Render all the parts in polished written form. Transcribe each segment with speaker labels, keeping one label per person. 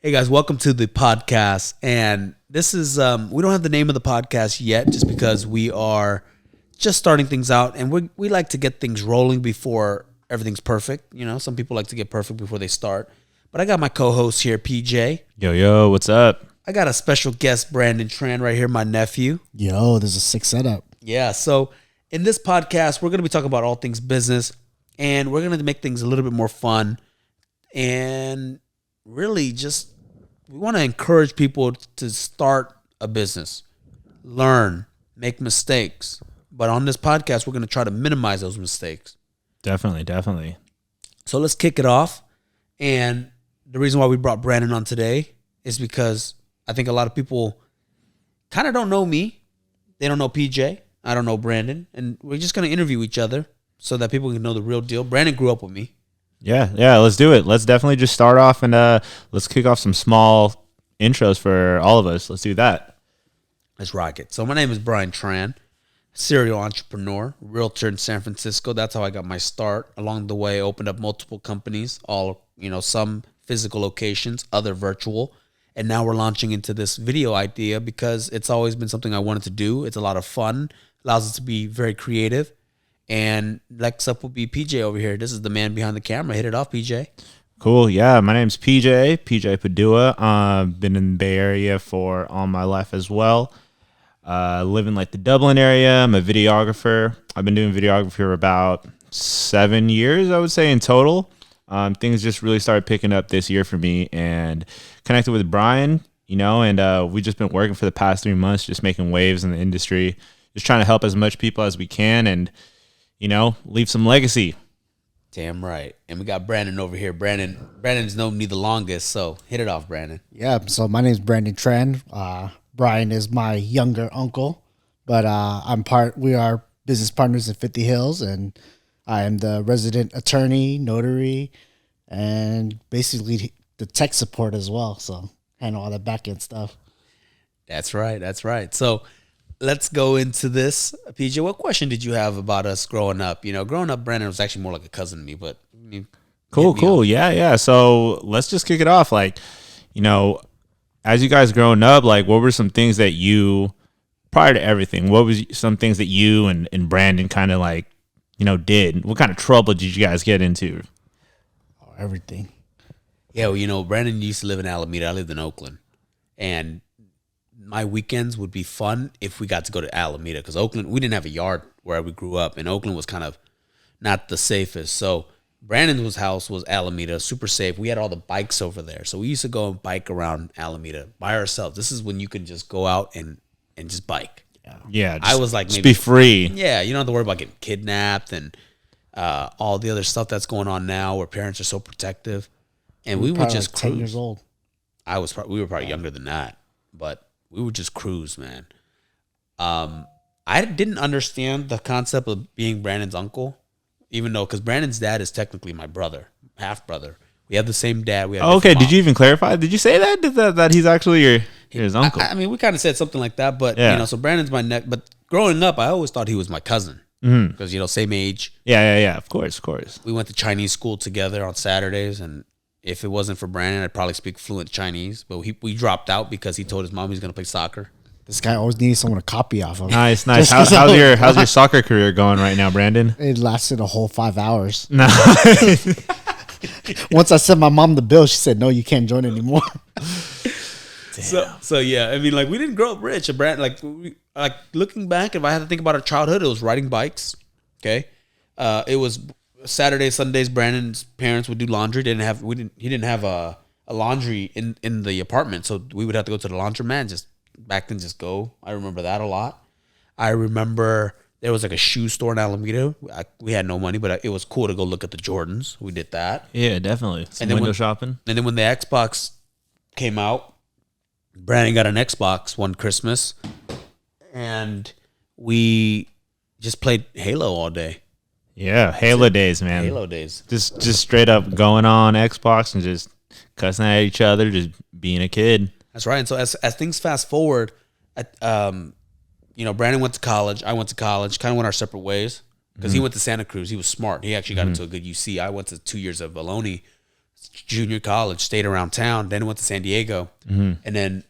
Speaker 1: Hey guys, welcome to the podcast. And this is, we don't have the name of the podcast yet just because we are just starting things out. And we like to get things rolling before everything's perfect. You know, some people like to get perfect before they start. But I got my co-host here, PJ.
Speaker 2: Yo, what's up?
Speaker 1: I got a special guest, Brandon Tran, right here, my nephew.
Speaker 3: Yo, there's a sick setup.
Speaker 1: Yeah, so in this podcast, we're going to be talking about all things business. And we're going to make things a little bit more fun. And really just... we want to encourage people to start a business, learn, make mistakes. But on this podcast, we're going to try to minimize those mistakes.
Speaker 2: Definitely.
Speaker 1: So let's kick it off. And the reason why we brought Brandon on today is because I think a lot of people kind of don't know me. They don't know PJ. I don't know Brandon. And we're just going to interview each other so that people can know the real deal. Brandon grew up with me.
Speaker 2: Yeah, let's do it. Let's definitely just start off and let's kick off some small intros for all of us. Let's do that.
Speaker 1: Let's rock it. So my name is Brian Tran, serial entrepreneur, realtor in San Francisco. That's how I got my start. Along the way, opened up multiple companies, all, some physical locations, other virtual. And now we're launching into this video idea because it's always been something I wanted to do. It's a lot of fun, allows us to be very creative. And next up will be PJ over here. This is the man behind the camera. Hit it off, PJ.
Speaker 2: Cool. Yeah, my name's PJ Padua. Been in the Bay Area for all my life as well. Live in like the Dublin area. I'm a videographer. I've been doing videography for about 7 years, I would say, in total. Things just really started picking up this year for me and connected with Brian, and we've just been working for the past 3 months, just making waves in the industry, just trying to help as much people as we can and leave some legacy.
Speaker 1: Damn right. And we got Brandon over here. Brandon's known me the longest, so hit it off, Brandon.
Speaker 3: Yeah, so my name's Brandon Tran. Brian is my younger uncle, but we are business partners in 50 Hills, and I am the resident attorney, notary, and basically the tech support as well, so handle all the back end stuff.
Speaker 1: That's right. So let's go into this. PJ, what question did you have about us growing up? Growing up, Brandon was actually more like a cousin to me, but
Speaker 2: Cool. Yeah. So let's just kick it off. Like, as you guys growing up, like what were some things that you, prior to everything, what was some things that you and Brandon kind of like, did? What kind of trouble did you guys get into?
Speaker 3: Oh, everything.
Speaker 1: Yeah, well, Brandon used to live in Alameda. I lived in Oakland. And my weekends would be fun if we got to go to Alameda because Oakland, we didn't have a yard where we grew up, and Oakland was kind of not the safest. So Brandon's house was Alameda, super safe. We had all the bikes over there, so we used to go and bike around Alameda by ourselves. This is when you can just go out and just bike.
Speaker 2: Yeah,
Speaker 1: I was like,
Speaker 2: just be free.
Speaker 1: Yeah, you don't have to worry about getting kidnapped and all the other stuff that's going on now, where parents are so protective. And we would just
Speaker 3: like
Speaker 1: cruise.
Speaker 3: 10 years old.
Speaker 1: We were probably younger than that, but we would just cruise, man. I didn't understand the concept of being Brandon's uncle, even though, because Brandon's dad is technically my brother, half brother. We have the same dad. We have
Speaker 2: okay, did you even clarify? Did you say that he's actually his uncle?
Speaker 1: I mean, we kind of said something like that, but so Brandon's my neck. But growing up, I always thought he was my cousin because same age.
Speaker 2: Yeah. Of course.
Speaker 1: We went to Chinese school together on Saturdays, and if it wasn't for Brandon, I'd probably speak fluent Chinese. But we dropped out because he told his mom he's going to play soccer.
Speaker 3: This guy always needs someone to copy off of.
Speaker 2: Nice. How's your soccer career going right now, Brandon?
Speaker 3: It lasted a whole 5 hours.
Speaker 2: Nice.
Speaker 3: Once I sent my mom the bill, she said, "No, you can't join anymore."
Speaker 1: So yeah, I mean, like we didn't grow up rich. Like looking back, if I had to think about our childhood, it was riding bikes. Okay, it was Saturdays, Sundays. Brandon's parents would do laundry. He didn't have a laundry in the apartment, so we would have to go to the laundromat. Just go. I remember that a lot. I remember there was like a shoe store in Alameda. We had no money, but it was cool to go look at the Jordans. We did that.
Speaker 2: Yeah, definitely. Window shopping.
Speaker 1: And then when the Xbox came out, Brandon got an Xbox one Christmas, and we just played Halo all day.
Speaker 2: Yeah, Halo days, man.
Speaker 1: Halo days.
Speaker 2: Just straight up going on Xbox and just cussing at each other, just being a kid.
Speaker 1: That's right. And so as things fast forward, Brandon went to college. I went to college. Kind of went our separate ways because he went to Santa Cruz. He was smart. He actually got into a good UC. I went to 2 years of Baloney. junior college, stayed around town, then went to San Diego. And then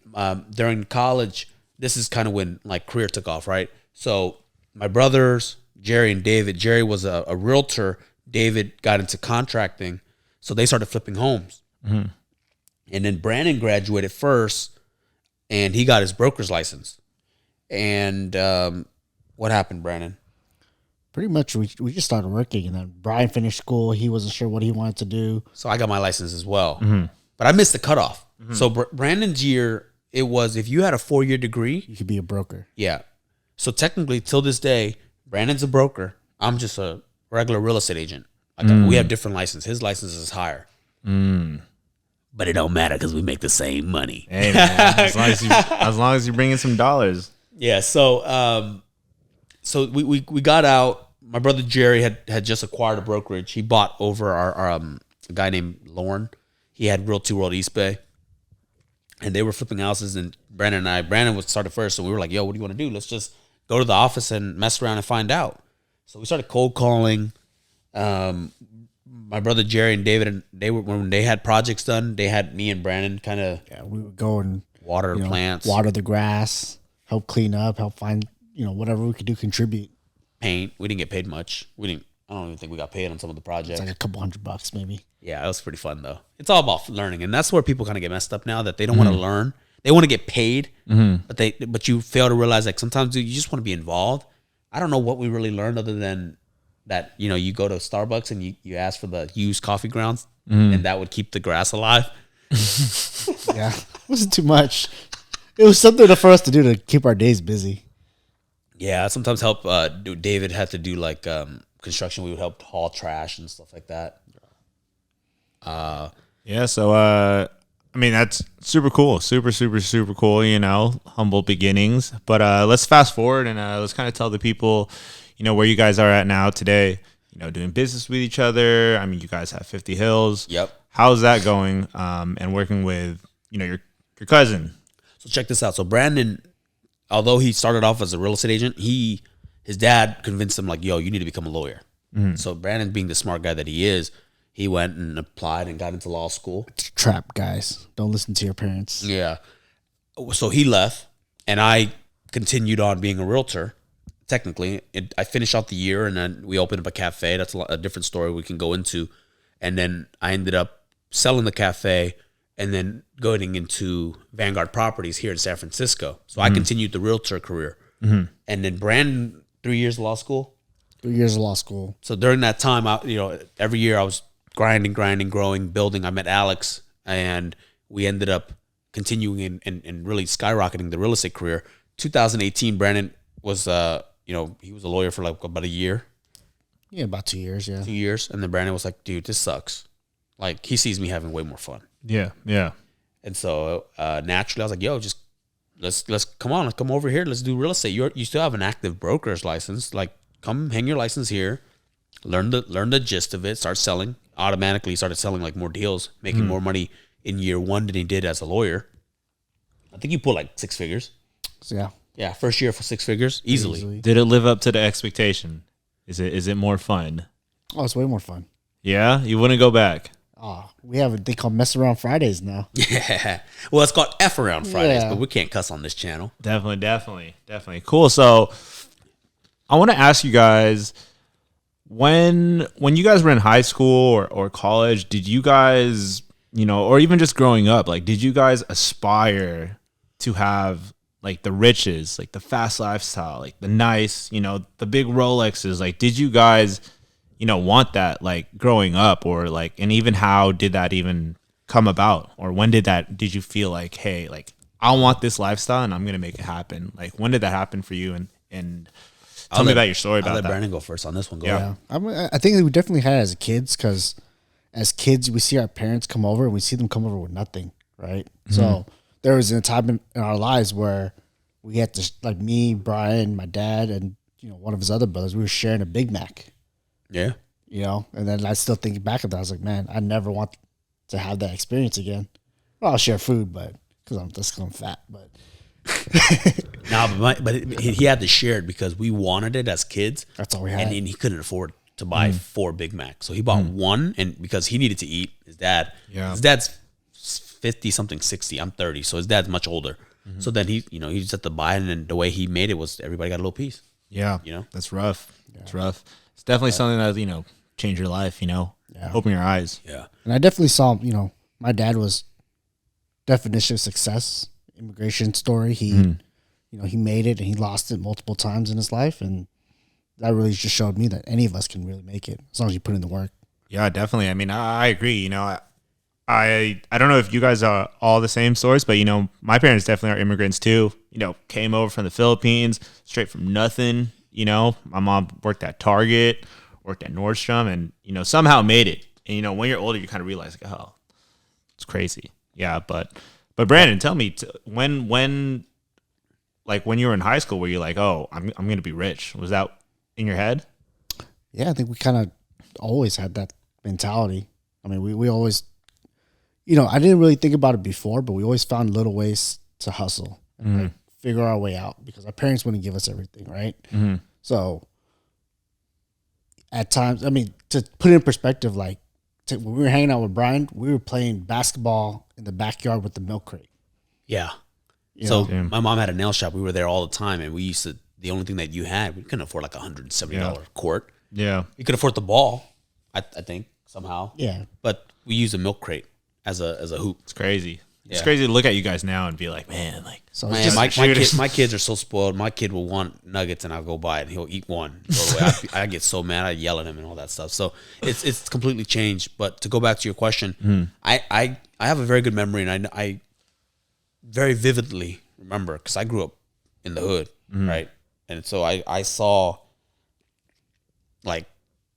Speaker 1: during college, this is kind of when like career took off, right? So my brothers, Jerry and David, Jerry was a realtor. David got into contracting. So they started flipping homes. And then Brandon graduated first, and he got his broker's license. And what happened, Brandon?
Speaker 3: Pretty much, we just started working, and then Brian finished school. He wasn't sure what he wanted to do.
Speaker 1: So I got my license as well. But I missed the cutoff. So Brandon's year, it was if you had a 4-year degree.
Speaker 3: You could be a broker.
Speaker 1: Yeah. So technically, till this day, Brandon's a broker. I'm just a regular real estate agent. We have different licenses. His license is higher. But it don't matter because we make the same money.
Speaker 2: Hey, man, as long as you bring in some dollars.
Speaker 1: Yeah. So we got out. My brother Jerry had just acquired a brokerage. He bought over our a guy named Lauren. He had Realty World East Bay, and they were flipping houses. And Brandon was started first, so we were like, "Yo, what do you want to do? Let's just go to the office and mess around and find out." So we started cold calling. My brother Jerry and David, when they had projects done, they had me and Brandon kind of
Speaker 3: we would go and
Speaker 1: water plants,
Speaker 3: water the grass, help clean up, help find whatever we could do, contribute.
Speaker 1: Paint. We didn't get paid much. I don't even think we got paid on some of the projects.
Speaker 3: It's like a couple $100 maybe.
Speaker 1: Yeah, it was pretty fun though. It's all about learning, and that's where people kind of get messed up now. That they don't want to learn. They want to get paid, but you fail to realize like sometimes you just want to be involved. I don't know what we really learned other than that. You go to Starbucks and you ask for the used coffee grounds, and that would keep the grass alive.
Speaker 3: Yeah, it wasn't too much. It was something for us to do to keep our days busy.
Speaker 1: Yeah, sometimes help. David had to do like construction. We would help haul trash and stuff like that.
Speaker 2: Yeah, so I mean that's super cool, super cool. Humble beginnings. But let's fast forward and let's kind of tell the people, where you guys are at now today. Doing business with each other. I mean, you guys have 50 Hills.
Speaker 1: Yep.
Speaker 2: How's that going? And working with your cousin.
Speaker 1: So check this out. So Brandon, although he started off as a real estate agent, his dad convinced him like, "Yo, you need to become a lawyer." So Brandon, being the smart guy that he is, he went and applied and got into law school.
Speaker 3: It's a trap, guys. Don't listen to your parents.
Speaker 1: Yeah. So he left, and I continued on being a realtor. Technically, I finished out the year, and then we opened up a cafe. That's a different story we can go into. And then I ended up selling the cafe and then going into Vanguard Properties here in San Francisco. So I continued the realtor career. And then Brandon, 3 years of law school.
Speaker 3: 3 years of law school.
Speaker 1: So during that time, every year I was grinding, growing, building. I met Alex, and we ended up continuing and really skyrocketing the real estate career. 2018, Brandon was, he was a lawyer for like about a year.
Speaker 3: Yeah, about 2 years, yeah.
Speaker 1: 2 years. And then Brandon was like, "Dude, this sucks." Like, he sees me having way more fun.
Speaker 2: Yeah.
Speaker 1: And so naturally, I was like, "Yo, just let's come on, let's come over here. Let's do real estate. You still have an active broker's license. Like, come hang your license here, learn the gist of it, start selling." Automatically, he started selling like more deals, making more money in year one than he did as a lawyer. I think you pulled like 6 figures.
Speaker 3: So,
Speaker 1: Yeah, first year for 6 figures, easily.
Speaker 2: Did it live up to the expectation? Is it more fun?
Speaker 3: Oh, it's way more fun.
Speaker 2: Yeah, you wouldn't go back.
Speaker 3: Oh, we have a thing called Mess Around Fridays now.
Speaker 1: Yeah. Well, it's called F Around Fridays,
Speaker 3: Yeah.
Speaker 1: but we can't cuss on this channel.
Speaker 2: Definitely. Cool. So I want to ask you guys, when you guys were in high school or college, did you guys, or even just growing up, like, did you guys aspire to have like the riches, like the fast lifestyle, like the nice, the big Rolexes? Like, did you guys, want that like growing up, or like, and even how did that even come about? Or when did you feel like, hey, like I want this lifestyle and I'm going to make it happen? Like, when did that happen for you? And tell me about your story about
Speaker 1: I'll let
Speaker 2: that.
Speaker 1: Brandon go first on this one. Go
Speaker 2: Yeah.
Speaker 1: ahead.
Speaker 3: I think we definitely had it as kids, because as kids, we see our parents come over and we see them come over with nothing, right? So there was a time in our lives where we had to, like me, Brian, my dad, and one of his other brothers, we were sharing a Big Mac.
Speaker 1: Yeah.
Speaker 3: And then I still think back of that. I was like, man, I never want to have that experience again. Well, I'll share food, but because I'm fat, but
Speaker 1: No, but he had to share it because we wanted it as kids.
Speaker 3: that's all we had.
Speaker 1: And he couldn't afford to buy 4 Big Macs. So he bought one, and because he needed to eat, his dad's 50 something, 60. I'm 30, so his dad's much older. So then he just had to buy it, and the way he made it was everybody got a little piece.
Speaker 2: Yeah, that's rough. It's rough. It's definitely something that change your life. Open your eyes.
Speaker 1: Yeah,
Speaker 3: and I definitely saw. My dad was definition of success. Immigration story. He, he made it and he lost it multiple times in his life, and that really just showed me that any of us can really make it as long as you put in the work.
Speaker 2: Yeah, definitely. I mean, I agree. I don't know if you guys are all the same stories, but my parents definitely are immigrants too. Came over from the Philippines straight from nothing. My mom worked at Target, worked at Nordstrom, and somehow made it. And when you're older, you kind of realize like, oh, it's crazy. Yeah, but Brandon, tell me when you were in high school, were you like, oh, I'm gonna be rich? Was that in your head?
Speaker 3: Yeah, I think we kind of always had that mentality. I mean, we always, I didn't really think about it before, but we always found little ways to hustle and figure our way out because our parents wouldn't give us everything, right? Mm-hmm. So at times, I mean, to put it in perspective, when we were hanging out with Brian, we were playing basketball in the backyard with the milk crate.
Speaker 1: Yeah. My mom had a nail shop. We were there all the time, and we used to. The only thing that you had, we couldn't afford like $170 court.
Speaker 2: Yeah,
Speaker 1: we could afford the ball, I think somehow.
Speaker 3: Yeah,
Speaker 1: but we used a milk crate as a hoop.
Speaker 2: It's crazy. It's crazy to look at you guys now and be like, man,
Speaker 1: my kids are so spoiled. My kid will want nuggets, and I'll go buy it, and he'll eat one. I get so mad. I yell at him and all that stuff. So it's completely changed. But to go back to your question, I have a very good memory, and I very vividly remember because I grew up in the hood, right? And so I saw like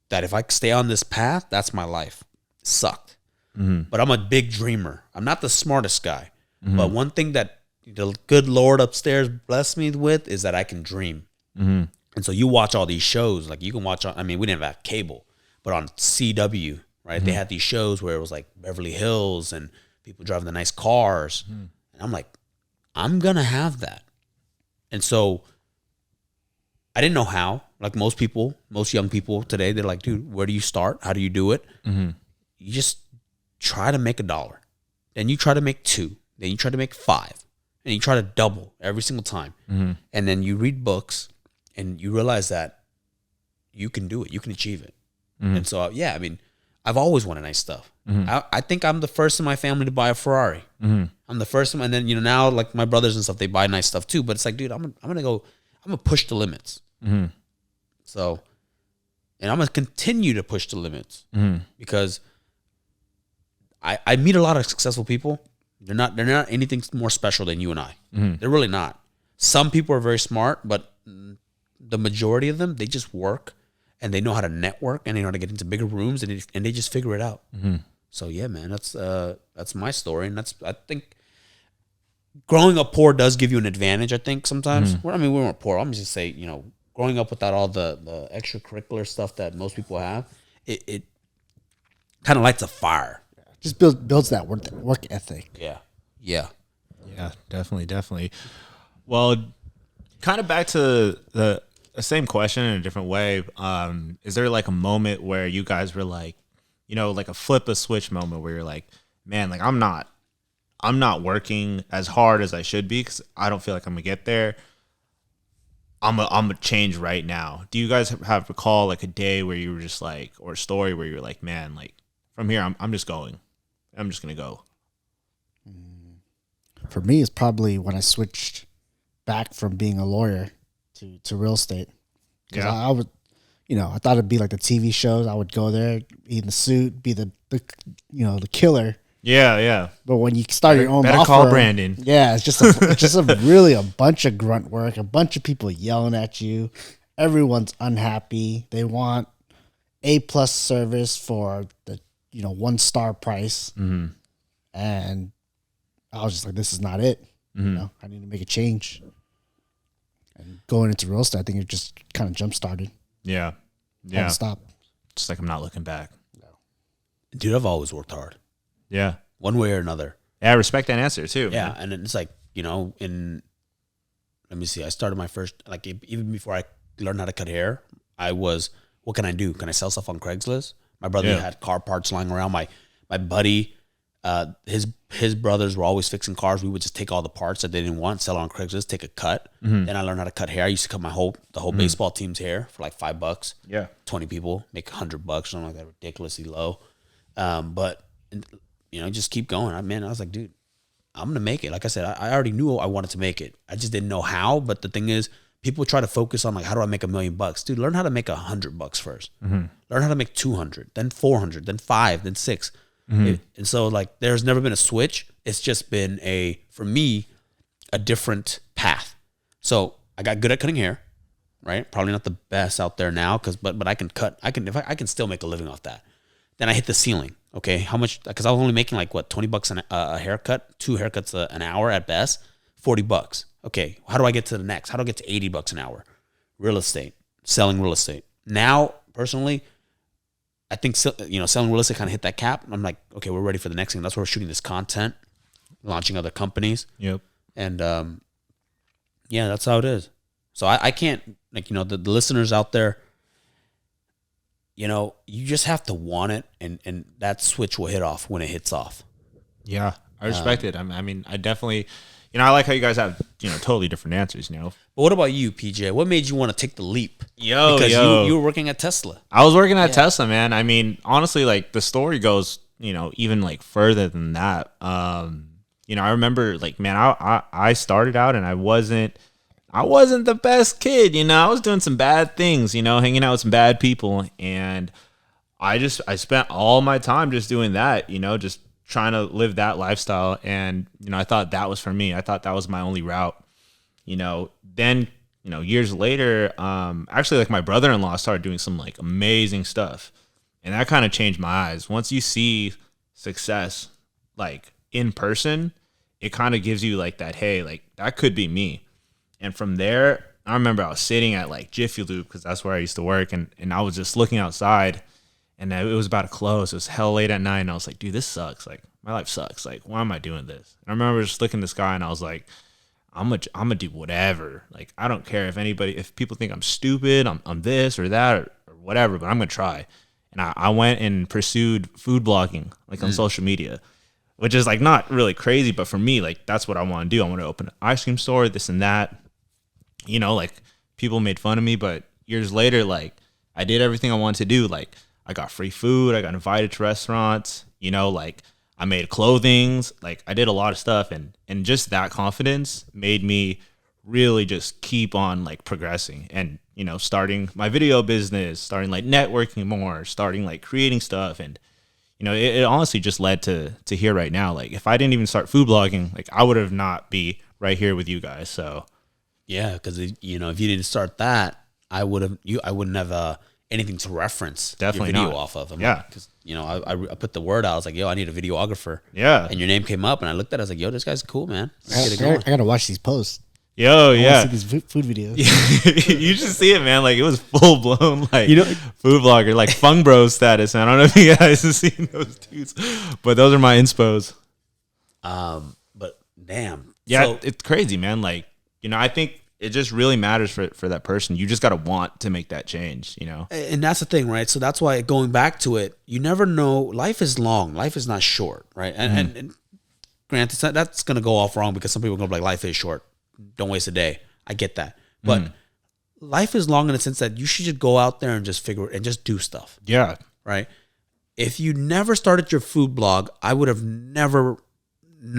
Speaker 1: that if I stay on this path, that's my life. It sucked. But I'm a big dreamer. I'm not the smartest guy. But one thing that the good Lord upstairs blessed me with is that I can dream. And so you watch all these shows. Like you can watch, we didn't have cable, but on CW, right? They had these shows where it was like Beverly Hills and people driving the nice cars. And I'm like, I'm going to have that. And so I didn't know how. Like most young people today, they're like, dude, where do you start? How do you do it? You just try to make $1. Then you try to make 2. Then you try to make 5. And you try to double every single time. And then you read books and you realize that you can do it. You can achieve it. And so, I've always wanted nice stuff. I think I'm the first in my family to buy a Ferrari. I'm the first one. And then, now like my brothers and stuff, they buy nice stuff too. But it's like, dude, I'm going to push the limits. So, and I'm going to continue to push the limits because I meet a lot of successful people. They're not anything more special than you and I. They're really not. Some people are very smart, but the majority of them, they just work and they know how to network and they know how to get into bigger rooms and they just figure it out. So yeah, man, that's my story. And I think growing up poor does give you an advantage. I think sometimes, we weren't poor. I'm just say, growing up without all the extracurricular stuff that most people have, it kind of lights a fire.
Speaker 3: Just builds that work ethic.
Speaker 1: Yeah,
Speaker 2: definitely. Well, kind of back to the same question in a different way. Is there like a moment where you guys were like, like a flip a switch moment where you're like, man, like I'm not working as hard as I should be because I don't feel like I'm gonna get there. I'm a change right now. Do you guys have recall like a day where you were just like, or a story where you were like, man, like from here I'm just going. I'm just gonna go.
Speaker 3: For me, it's probably when I switched back from being a lawyer to real estate. Because I would, I thought it'd be like the TV shows. I would go there, be in the suit, be the killer.
Speaker 2: Yeah.
Speaker 3: But when you start your own
Speaker 2: better
Speaker 3: law
Speaker 2: call
Speaker 3: firm,
Speaker 2: Brandon.
Speaker 3: Yeah, it's just really a bunch of grunt work, a bunch of people yelling at you. Everyone's unhappy. They want A+ service for the 1-star price. And I was just like, this is not it. I need to make a change. And going into real estate, I think it just kind of jump started.
Speaker 2: Yeah.
Speaker 3: Stop.
Speaker 2: Just like I'm not looking back.
Speaker 3: No.
Speaker 1: Dude, I've always worked hard.
Speaker 2: Yeah.
Speaker 1: One way or another.
Speaker 2: Yeah, I respect that answer too.
Speaker 1: Yeah,
Speaker 2: man.
Speaker 1: and it's like, let me see, I started my first, like even before I learned how to cut hair, I was what can I do? Can I sell stuff on Craigslist? My brother
Speaker 2: Yeah.
Speaker 1: had car parts lying around. My buddy, his brothers were always fixing cars. We would just take all the parts that they didn't want, sell it on Craigslist, take a cut. Then I learned how to cut hair. I used to cut the whole baseball team's hair for like $5.
Speaker 2: Yeah.
Speaker 1: 20 people make $100, something like that, ridiculously low. But just keep going. I was like, dude, I'm gonna make it. Like I said, I already knew I wanted to make it. I just didn't know how. But the thing is, people try to focus on like, how do I make $1 million? Dude, learn how to make $100 first. Learn how to make 200, then 400, then 5, then 6. And so like, there's never been a switch. It's just been for me, a different path. So I got good at cutting hair, right? Probably not the best out there now, but I can cut. I can still make a living off that. Then I hit the ceiling. Okay, how much? Because I was only making like what, $20 a haircut, 2 haircuts an hour at best, $40. Okay, how do I get to the next? How do I get to $80 an hour? Real estate, selling real estate. Now, personally, I think selling real estate kind of hit that cap. I'm like, okay, we're ready for the next thing. That's why we're shooting this content, launching other companies.
Speaker 2: Yep.
Speaker 1: And yeah, that's how it is. So I can't, like, the listeners out there, you just have to want it, and that switch will hit off when it hits off.
Speaker 2: Yeah, I respect it. I mean, I definitely, I like how you guys have, totally different answers,
Speaker 1: But what about you, PJ? What made you want to take the leap? Because you were working at Tesla.
Speaker 2: I was working at Tesla, man. I mean, honestly, like the story goes, even like further than that. I remember like, man, I started out and I wasn't the best kid, I was doing some bad things, hanging out with some bad people. And I spent all my time just doing that, just trying to live that lifestyle. And, I thought that was for me. I thought that was my only route, then, years later, actually like my brother-in-law started doing some like amazing stuff. And that kind of changed my eyes. Once you see success, like in person, it kind of gives you like that, hey, like that could be me. And from there, I remember I was sitting at like Jiffy Lube because that's where I used to work. And I was just looking outside and it was about to close. It was hell late at night. And I was like, dude, this sucks. Like my life sucks. Like, why am I doing this? And I remember just looking at this guy and I was like, I'm gonna do whatever. Like, I don't care if people think I'm stupid, I'm this or that or whatever, but I'm gonna try. And I went and pursued food blogging like on social media, which is like not really crazy, but for me, like that's what I want to do. I want to open an ice cream store, this and that. Like people made fun of me, but years later, like I did everything I wanted to do. Like I got free food, I got invited to restaurants, like I made clothings, like I did a lot of stuff, and just that confidence made me really just keep on like progressing and, starting my video business, starting like networking more, starting like creating stuff. And, it honestly just led to here right now. Like if I didn't even start food blogging, like I would have not be right here with you guys. So
Speaker 1: yeah, because if you didn't start that, I wouldn't have anything to reference
Speaker 2: Definitely
Speaker 1: your video
Speaker 2: not.
Speaker 1: off of. Because I put the word out. I was like, yo, I need a videographer.
Speaker 2: Yeah.
Speaker 1: And your name came up, and I looked at it. I was like, yo, this guy's cool, man.
Speaker 3: I gotta watch these posts.
Speaker 2: Yo,
Speaker 3: I
Speaker 2: yeah.
Speaker 3: wanna see these food videos.
Speaker 2: You should see it, man. Like it was full blown, like food blogger, like Fung Bros status. Man. I don't know if you guys have seen those dudes, but those are my inspos.
Speaker 1: But damn,
Speaker 2: Yeah,
Speaker 1: so,
Speaker 2: it's crazy, man. Like I think it just really matters for that person. You just got to want to make that change,
Speaker 1: And that's the thing, right? So that's why going back to it, you never know. Life is long. Life is not short, right? And granted, that's going to go off wrong because some people are going to be like, life is short. Don't waste a day. I get that. But life is long in the sense that you should just go out there and just just do stuff.
Speaker 2: Yeah.
Speaker 1: Right? If you never started your food blog, I would have never,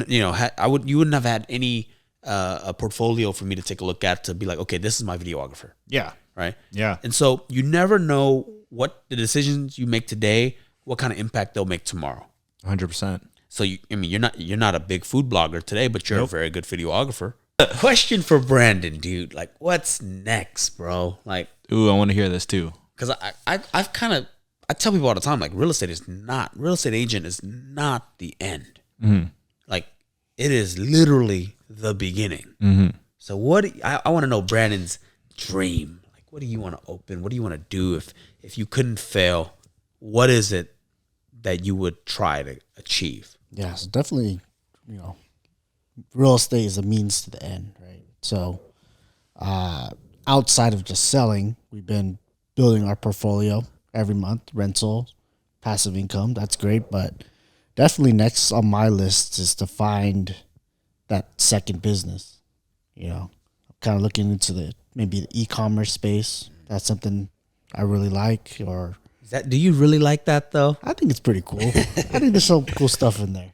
Speaker 1: you wouldn't have had any a portfolio for me to take a look at to be like, okay, this is my videographer.
Speaker 2: Yeah.
Speaker 1: Right.
Speaker 2: Yeah.
Speaker 1: And so you never know what the decisions you make today, what kind of impact they'll make tomorrow.
Speaker 2: 100%.
Speaker 1: So you're not a big food blogger today, but you're a very good videographer. Question for Brandon, dude. Like, what's next, bro? Like,
Speaker 2: ooh, I want to hear this too.
Speaker 1: Because I tell people all the time, like, real estate agent is not the end. Like, it is literally the beginning. So I want to know Brandon's dream. Like, what do you want to open? What do you want to do if you couldn't fail? What is it that you would try to achieve?
Speaker 3: Yeah, so definitely, real estate is a means to the end, right? So outside of just selling, we've been building our portfolio every month, rental, passive income. That's great, but definitely next on my list is to find that second business. You know, I'm kind of looking into maybe the e-commerce space. That's something I really like. Or
Speaker 1: Do you really like that though?
Speaker 3: I think it's pretty cool. I think there's some cool stuff in there.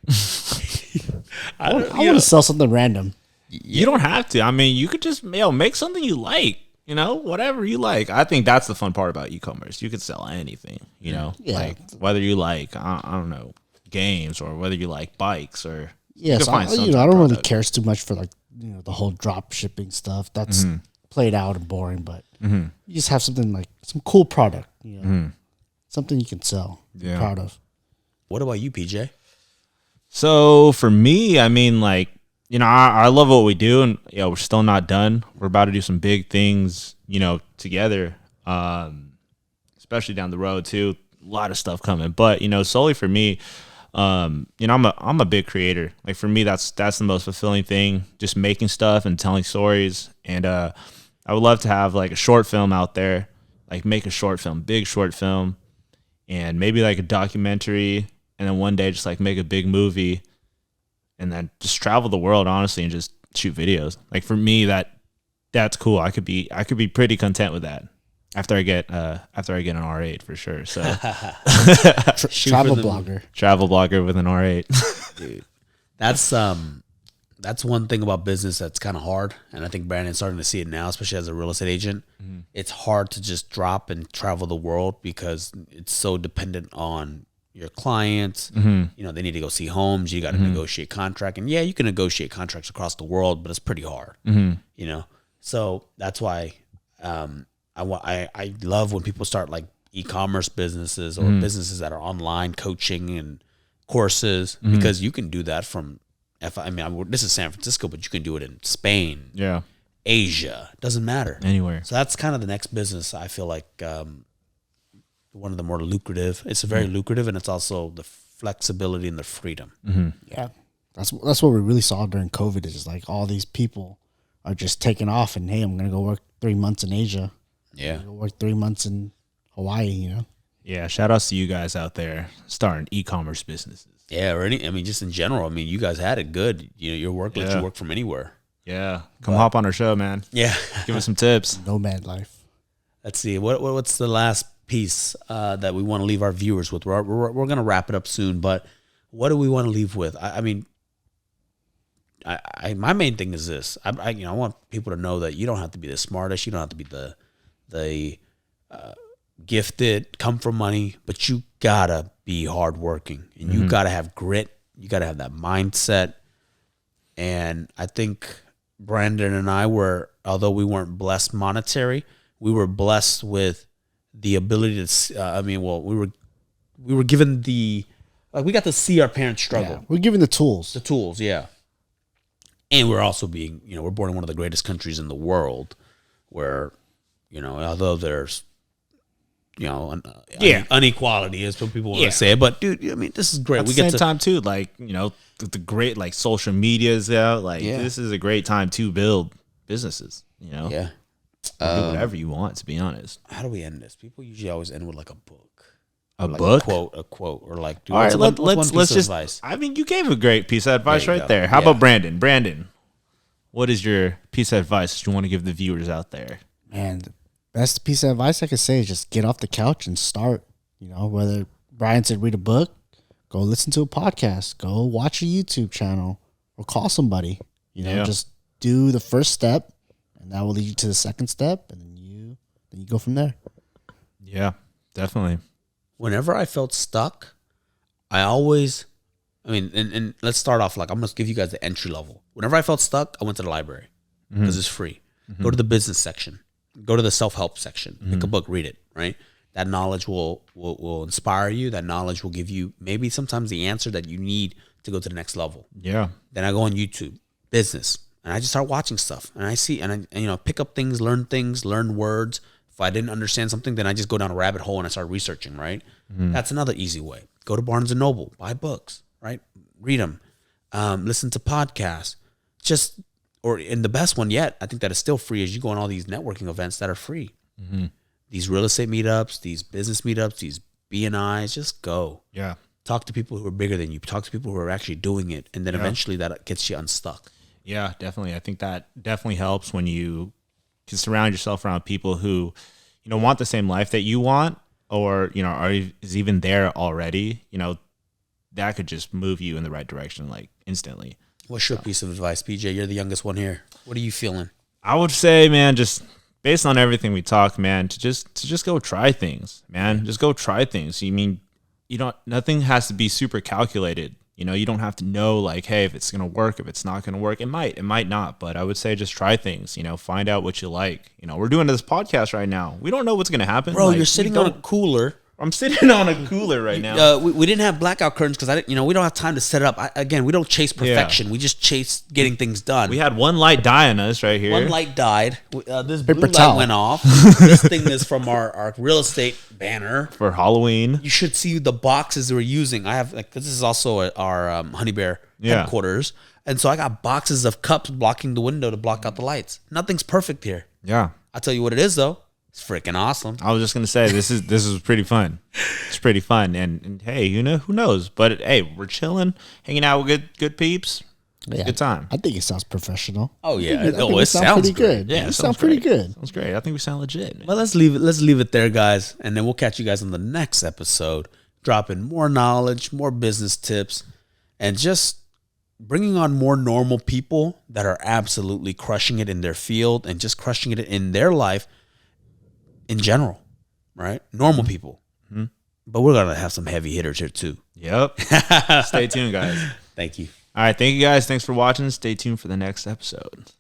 Speaker 3: I want
Speaker 1: you know,
Speaker 3: to sell something random.
Speaker 2: You don't have to. I mean, you could just make something you like. You know, whatever you like. I think that's the fun part about e-commerce. You could sell anything. You know,
Speaker 3: Yeah.
Speaker 2: like whether you like I don't know, games, or whether you like bikes, or
Speaker 3: Yeah,
Speaker 2: you
Speaker 3: so
Speaker 2: can find some
Speaker 3: I don't really
Speaker 2: product.
Speaker 3: care too much for like the whole drop shipping stuff. That's played out and boring. But you just have something like some cool product. You know, something you can sell. Be
Speaker 2: Yeah.
Speaker 3: proud of.
Speaker 1: What about you, PJ?
Speaker 2: So for me, I mean, like, I love what we do, and we're still not done. We're about to do some big things, together, especially down the road too. A lot of stuff coming, but solely for me, I'm a big creator. Like for me, that's the most fulfilling thing, just making stuff and telling stories. And I would love to have like a short film out there, like make a short film, big short film, and maybe like a documentary, and then one day just like make a big movie, and then just travel the world, honestly, and just shoot videos. Like for me, that's cool. I could be pretty content with that after I get an R8 for sure. So
Speaker 3: Travel blogger.
Speaker 2: travel blogger with an R8.
Speaker 1: Dude, that's one thing about business that's kind of hard, and I think Brandon's starting to see it now, especially as a real estate agent. It's hard to just drop and travel the world because it's so dependent on your clients. They need to go see homes. You got to negotiate contract, and you can negotiate contracts across the world, but it's pretty hard. So that's why I love when people start like e-commerce businesses or businesses that are online coaching and courses, because you can do that from. This is San Francisco, but you can do it in Spain, Asia, doesn't matter,
Speaker 2: Anywhere.
Speaker 1: So that's kind of the next business. I feel like one of the more lucrative. It's very lucrative, and it's also the flexibility and the freedom.
Speaker 3: Yeah, that's what we really saw during COVID. Is just like all these people are just taking off, and hey, I'm gonna go work 3 months in Asia.
Speaker 1: Yeah,
Speaker 3: Go work 3 months in Hawaii.
Speaker 2: Yeah, shout outs to you guys out there starting e-commerce businesses.
Speaker 1: yeah, or just in general. You guys had it good. Your work lets you work from anywhere.
Speaker 2: Yeah, come hop on our show, man.
Speaker 1: Yeah,
Speaker 2: Give us some tips.
Speaker 3: Nomad life.
Speaker 1: let's see. What's the last piece that we want to leave our viewers with? We're gonna wrap it up soon, but what do we want to leave with? My main thing is this. I want people to know that you don't have to be the smartest. You don't have to be the gifted, come from money, but you gotta be hardworking, and you gotta have grit. You gotta have that mindset. And I think Brandon and I although we weren't blessed monetary, we were blessed with the ability to. We were given we got to see our parents struggle.
Speaker 3: Yeah, we're given the tools.
Speaker 1: The tools, yeah. And we're also being, we're born in one of the greatest countries in the world, where, although there's, inequality is what people want to say, but dude, this is great.
Speaker 2: At the same time too, like, the great, like, social media's out, like, this is a great time to build businesses,
Speaker 1: Yeah.
Speaker 2: Do whatever you want, to be honest.
Speaker 1: How do we end this? People usually always end with like a book.
Speaker 2: A
Speaker 1: Like
Speaker 2: book?
Speaker 1: a quote, or like, dude,
Speaker 2: All right,
Speaker 1: what's one piece
Speaker 2: let's
Speaker 1: of
Speaker 2: just.
Speaker 1: advice?
Speaker 2: You gave a great piece of advice
Speaker 1: There you
Speaker 2: right
Speaker 1: go.
Speaker 2: there. How
Speaker 1: Yeah.
Speaker 2: about Brandon? Brandon, what is your piece of advice that you want to give the viewers out there?
Speaker 3: Man, the best piece of advice I could say is just get off the couch and start. Whether Brian said read a book, go listen to a podcast, go watch a YouTube channel, or call somebody. Just do the first step, and that will lead you to the second step, and then you go from there.
Speaker 2: Yeah, definitely.
Speaker 1: Whenever I felt stuck, I always, and let's start off like, I'm going to give you guys the entry level. Whenever I felt stuck, I went to the library because it's free. Go to the business section, go to the self-help section, pick a book, read it, right? That knowledge will inspire you. That knowledge will give you maybe sometimes the answer that you need to go to the next level.
Speaker 2: Yeah.
Speaker 1: Then I go on YouTube, business, and I just start watching stuff, and I see, and pick up things, learn words. If I didn't understand something, then I just go down a rabbit hole and I start researching, right? That's another easy way. Go to Barnes & Noble, buy books, right? Read them. Listen to podcasts. And the best one yet, I think that is still free, is you go on all these networking events that are free. these real estate meetups, these business meetups, these BNIs, just go.
Speaker 2: Yeah.
Speaker 1: Talk to people who are bigger than you. Talk to people who are actually doing it. And then eventually that gets you unstuck.
Speaker 2: Yeah, definitely. I think that definitely helps when you can surround yourself around people who, want the same life that you want, or, is even there already. That could just move you in the right direction, like instantly.
Speaker 1: What's your piece of advice, PJ? You're the youngest one here. What are you feeling?
Speaker 2: I would say, man, just based on everything we talked, man, to just go try things, man. Just go try things. Nothing has to be super calculated. You don't have to know, like, hey, if it's going to work, if it's not going to work. It might not. But I would say just try things, find out what you like. We're doing this podcast right now. We don't know what's going to happen.
Speaker 1: Bro, you're sitting on a cooler.
Speaker 2: I'm sitting on a cooler right now.
Speaker 1: We didn't have blackout curtains because we don't have time to set it up. Again, we don't chase perfection. We just chase getting things done.
Speaker 2: We had one light die on us right here.
Speaker 1: One light died. This
Speaker 3: Paper
Speaker 1: blue
Speaker 3: towel.
Speaker 1: light went off. This thing is from our real estate banner
Speaker 2: for Halloween.
Speaker 1: You should see the boxes we're using. I have this is also our Honey Bear headquarters, and so I got boxes of cups blocking the window to block out the lights. Nothing's perfect here.
Speaker 2: Yeah,
Speaker 1: I'll tell you what it is though. It's freaking awesome.
Speaker 2: I was just gonna say this is pretty fun. It's pretty fun, and hey, who knows? But hey, we're chilling, hanging out with good peeps.
Speaker 3: Yeah.
Speaker 2: Good time.
Speaker 3: I think it sounds professional.
Speaker 1: Oh yeah,
Speaker 3: I think it sounds pretty good.
Speaker 2: Yeah,
Speaker 3: it sounds pretty good.
Speaker 2: Sounds great. I think we sound legit. Man.
Speaker 1: Well, let's leave it there, guys, and then we'll catch you guys on the next episode, dropping more knowledge, more business tips, and just bringing on more normal people that are absolutely crushing it in their field and just crushing it in their life in general, right? Normal people. Mm-hmm. But we're going to have some heavy hitters here too.
Speaker 2: Yep. Stay tuned, guys.
Speaker 1: Thank you.
Speaker 2: All right. Thank you, guys. Thanks for watching. Stay tuned for the next episode.